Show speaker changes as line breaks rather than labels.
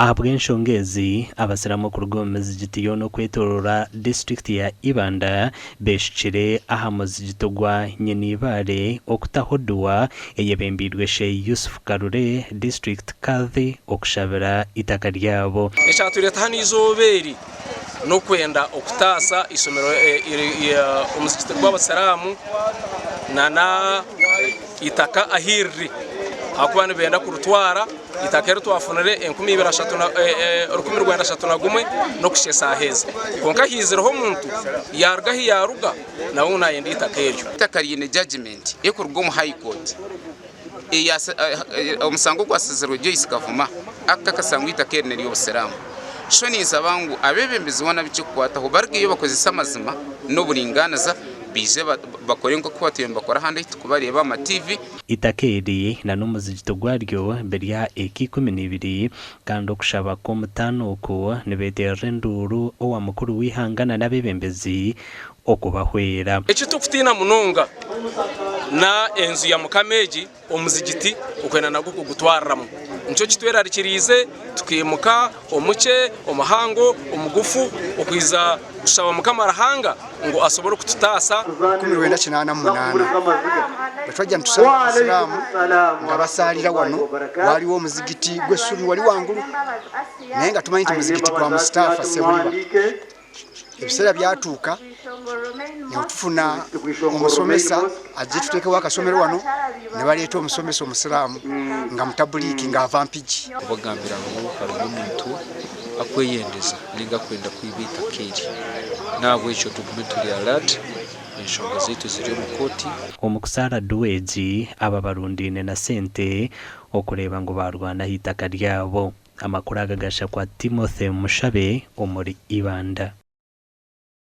Abwenshongezi abasiramu ku rw'omuzigiti no kwetorora district ya Ibanda beshikire aha muzigiti gwa Nyenibare okutahodwa eyebembirwe Sheikh Yusuf Karure district kadhi okushabira itaka ryabo.
Eshatureta hani izoberi no kwenda okutasa isomero omuzigiti gw'abasiramu na itaka ahirri akubana benda kurutwara itakero twafunire 2023 no kushesa heza konka hizireho muntu yarga hiyaruga na una yendi itakeryo
takarine judgment ekurgo mu high court omusango gwasezero Joyce Kavuma akakasango itakerne ryo buseramu shoni zabangu abebembezi wana bice kwataho bargiyo bakoze amazima no buringaniza bize bakorenga ko batemba bakora hande tukubareba ama TV
itakeri na n'umuzigito gwaryo mbere ya eki12 kandi okushaba ko mutano ko nebete renduru owa mukuru wihangana nabebembezi okubahwera
echi tukutina munonga na enzu ya mukameji omuzigiti ukwena nago kugutwaramo nco kitwera rikirize tukimuka omuce omuhango omugufu okwiza kushaba mukamarahanga ngo asobora kututasa
1988 batwajja ntusaba Islamu ngabasalira wano waliwo omuzigiti gwesuri wali wangulu nenga tumanyi muzigiti gwa Mustafa Sebuliba ebisera byatuuka netufuna omusomesa ajje tuteke wakasomero wano ne baleeta omusomesa omusiramu nga mutabuliki nga avampiji
bagambira ngo hari umuntu akweyendeza linga kwenda kwibita kiri nabwe ico tugume turi alert enshonga zetu ziri mu koti
omukusara duweji aba barundine na sente okureba ngo barwana hitaka ryabo amakuru agagasha kwa Timothy Mushabe omuri Ibanda.